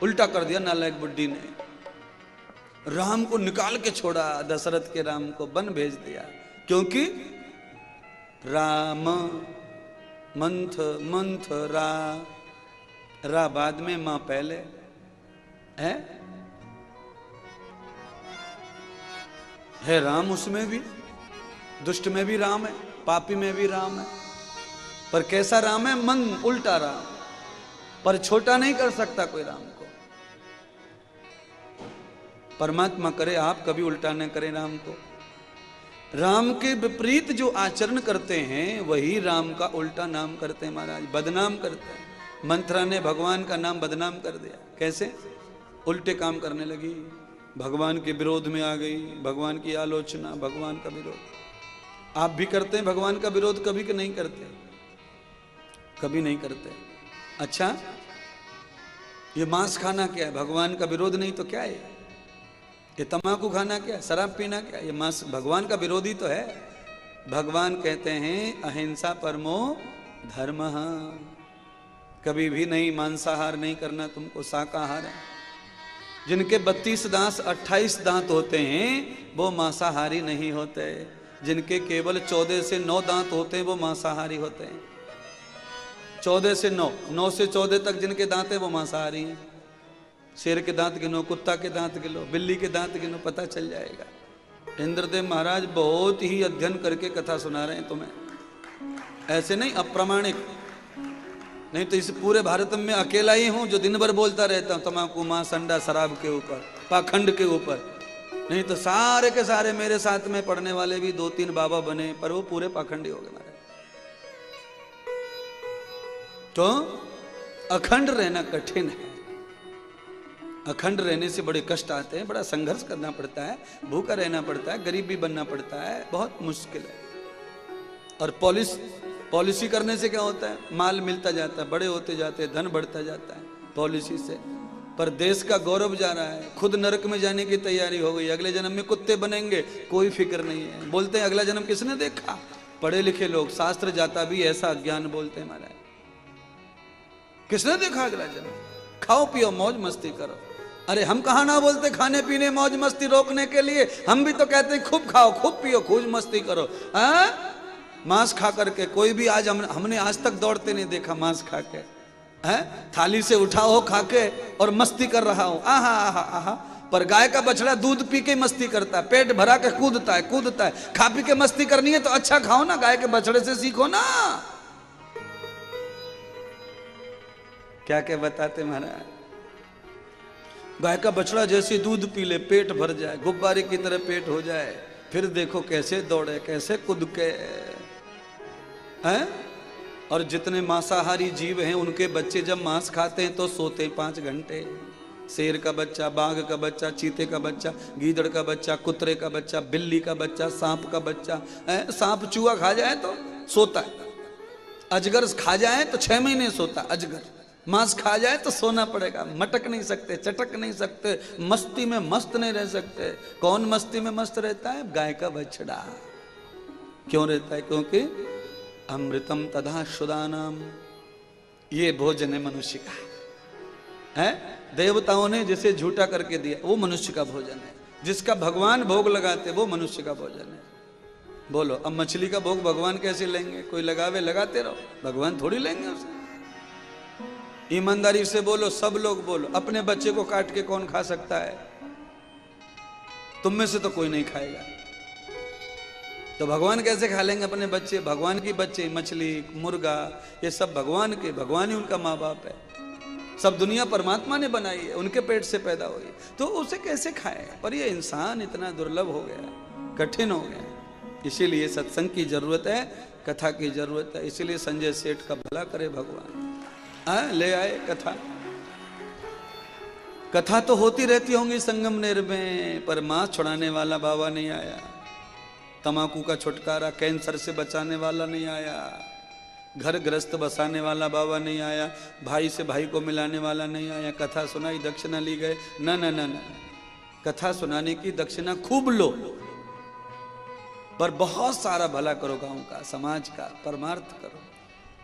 उल्टा कर दिया नालायक बुड्ढी ने। राम को निकाल के छोड़ा, दशरथ के राम को वन भेज दिया, क्योंकि राम मंथ मंथ रा बाद में, मां पहले है राम, उसमें भी दुष्ट में भी राम है, पापी में भी राम है। पर कैसा राम है? मन उल्टा राम, पर छोटा नहीं कर सकता कोई राम को। परमात्मा करे आप कभी उल्टा न करें राम को। राम के विपरीत जो आचरण करते हैं वही राम का उल्टा नाम करते हैं महाराज, बदनाम करते हैं। मंथरा ने भगवान का नाम बदनाम कर दिया। कैसे? उल्टे काम करने लगी, भगवान के विरोध में आ गई, भगवान की आलोचना, भगवान का विरोध। आप भी करते हैं भगवान का विरोध कभी कि नहीं करते? कभी नहीं करते। अच्छा, ये मांस खाना क्या है? भगवान का विरोध नहीं तो क्या है? ये तम्बाकू खाना क्या है? शराब पीना क्या है? ये मांस भगवान का विरोधी तो है। भगवान कहते हैं अहिंसा परमो धर्मः, कभी भी नहीं मांसाहार नहीं करना तुमको, शाकाहार है। जिनके 32 दांत 28 दांत होते हैं वो मांसाहारी नहीं होते। जिनके केवल 14 से 9 दांत होते हैं वो मांसाहारी होते हैं। 14 से 9, 9 से 14 तक जिनके दांत है वो मांसाहारी हैं। शेर के दांत गिनो, कुत्ता के दांत गिनो, बिल्ली के दांत गिनो, पता चल जाएगा। इंद्रदेव महाराज बहुत ही अध्ययन करके कथा सुना रहे हैं तुम्हें, ऐसे नहीं अप्रामाणिक। नहीं तो इस पूरे भारत में अकेला ही हूं जो दिन भर बोलता रहता हूं तम्बाकू, मांस, अंडा, शराब के ऊपर, पाखंड के ऊपर। नहीं तो सारे के सारे मेरे साथ में पढ़ने वाले भी 2-3 बाबा बने, पर वो पूरे पाखंडी हो गए महाराज। तो अखंड रहना कठिन है। अखंड रहने से बड़े कष्ट आते हैं, बड़ा संघर्ष करना पड़ता है, भूखा रहना पड़ता है, गरीब भी बनना पड़ता है, बहुत मुश्किल है। और पॉलिसी करने से क्या होता है? माल मिलता जाता है, बड़े होते जाते हैं, धन बढ़ता जाता है पॉलिसी से। पर देश का गौरव जा रहा है, खुद नरक में जाने की तैयारी हो गई। अगले जन्म में कुत्ते बनेंगे, कोई फिक्र नहीं है। बोलते हैं अगला जन्म किसने देखा? पढ़े लिखे लोग, शास्त्र जाता भी ऐसा अज्ञान बोलते हैं महाराज। किसने देखा अगला जन्म? खाओ पियो मौज मस्ती करो। अरे हम कहा ना बोलते खाने पीने मौज मस्ती रोकने के लिए? हम भी तो कहते हैं खूब खाओ, खूब पियो, खूब मस्ती करो। मांस खा करके कोई भी आज हमने आज तक दौड़ते नहीं देखा मांस खा के। थाली से उठा हो खा के और मस्ती कर रहा हो, आहा आहा आहा। पर गाय का बछड़ा दूध पी के मस्ती करता है, पेट भरा के कूदता है। खा पी के मस्ती करनी है तो अच्छा खाओ ना, गाय के बछड़े से सीखो ना। क्या क्या बताते महाराज। गाय का बछड़ा जैसे दूध पी ले, पेट भर जाए, गुब्बारे की तरह पेट हो जाए, फिर देखो कैसे दौड़े, कैसे कूद के हैं। और जितने मांसाहारी जीव हैं उनके बच्चे जब मांस खाते हैं तो सोते हैं 5 घंटे। शेर का बच्चा, बाघ का बच्चा, चीते का बच्चा, गीदड़ का बच्चा, कुतरे का बच्चा, बिल्ली का बच्चा, सांप का बच्चा। सांप चूहा खा जाए तो सोता है, अजगर खा जाए तो 6 महीने सोता अजगर। मांस खा जाए तो सोना पड़ेगा, मटक नहीं सकते, चटक नहीं सकते, मस्ती में मस्त नहीं रह सकते। कौन मस्ती में मस्त रहता है? गाय का बछड़ा। क्यों रहता है? क्योंकि अमृतम तथा शुदानाम, ये भोजन है मनुष्य का। है देवताओं ने जिसे झूठा करके दिया वो मनुष्य का भोजन है। जिसका भगवान भोग लगाते वो मनुष्य का भोजन है। बोलो अब मछली का भोग भगवान कैसे लेंगे? कोई लगावे, लगाते रहो, भगवान थोड़ी लेंगे उसे। ईमानदारी से बोलो, सब लोग बोलो, अपने बच्चे को काट के कौन खा सकता है? तुम में से तो कोई नहीं खाएगा, तो भगवान कैसे खा लेंगे अपने बच्चे? भगवान की बच्चे, मछली, मुर्गा, ये सब भगवान के, भगवान ही उनका माँ बाप है। सब दुनिया परमात्मा ने बनाई है, उनके पेट से पैदा हुई, तो उसे कैसे खाए? पर ये इंसान इतना दुर्लभ हो गया, कठिन हो गया। इसीलिए सत्संग की जरूरत है, कथा की जरूरत है। इसीलिए संजय सेठ का भला करे भगवान ले आए कथा। कथा तो होती रहती होंगी संगमनेर में, पर मांस छुड़ाने वाला बाबा नहीं आया, तंबाकू का छुटकारा, कैंसर से बचाने वाला नहीं आया, घर ग्रस्त बसाने वाला बाबा नहीं आया, भाई से भाई को मिलाने वाला नहीं आया। कथा सुनाई, दक्षिणा ली गए, ना ना ना ना। कथा सुनाने की दक्षिणा खूब लो, पर बहुत सारा भला करो, गांव का, समाज का, परमार्थ करो।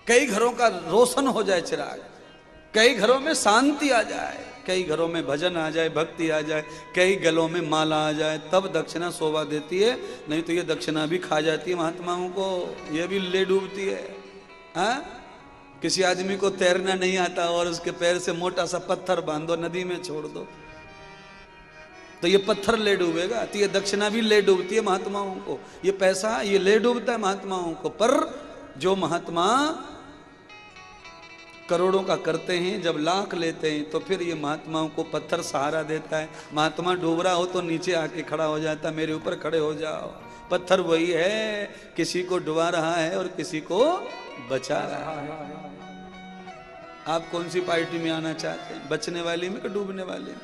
कई घरों का रोशन हो जाए चिराग, कई घरों में शांति आ जाए। कई घरों में भजन आ जाए, भक्ति आ जाए, कई गलों में माला आ जाए, तब दक्षिणा शोभा देती है। नहीं तो ये दक्षिणा भी खा जाती है महात्माओं को, ये भी ले डूबती है। हाँ, किसी आदमी को तैरना नहीं आता और उसके पैर से मोटा सा पत्थर बांधो, नदी में छोड़ दो, तो ये पत्थर ले डूबेगा। तो ये दक्षिणा भी ले डूबती है महात्माओं को, ये पैसा ये ले डूबता है महात्माओं को। पर जो महात्मा करोड़ों का करते हैं, जब लाख लेते हैं, तो फिर ये महात्माओं को पत्थर सहारा देता है। महात्मा डूब रहा हो तो नीचे आके खड़ा हो जाता, मेरे ऊपर खड़े हो जाओ। पत्थर वही है, किसी को डुबा रहा है और किसी को बचा रहा है। आप कौन सी पार्टी में आना चाहते हैं, बचने वाली में कि डूबने वाली में?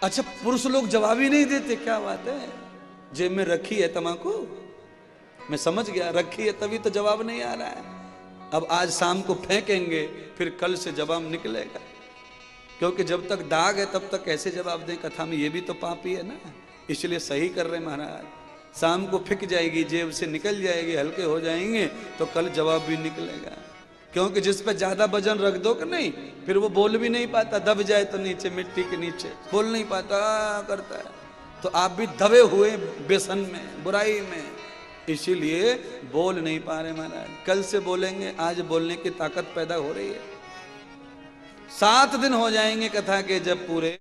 अच्छा, पुरुष लोग जवाब ही नहीं देते, क्या बात है? जेब में रखी है तंबाकू, मैं समझ गया, रखी है तभी तो जवाब नहीं आ रहा है। अब आज शाम को फेंकेंगे, फिर कल से जवाब निकलेगा, क्योंकि जब तक दाग है तब तक कैसे जवाब दें कथा में, ये भी तो पाप ही है ना। इसलिए सही कर रहे महाराज, शाम को फिक जाएगी, जेब से निकल जाएगी, हल्के हो जाएंगे, तो कल जवाब भी निकलेगा। क्योंकि जिस पे ज्यादा वजन रख दो कि नहीं, फिर वो बोल भी नहीं पाता, दब जाए तो नीचे मिट्टी के नीचे बोल नहीं पाता करता है। तो आप भी दबे हुए बेसन में, बुराई में, इसीलिए बोल नहीं पा रहे महाराज। कल से बोलेंगे, आज बोलने की ताकत पैदा हो रही है। 7 दिन हो जाएंगे कथा के जब पूरे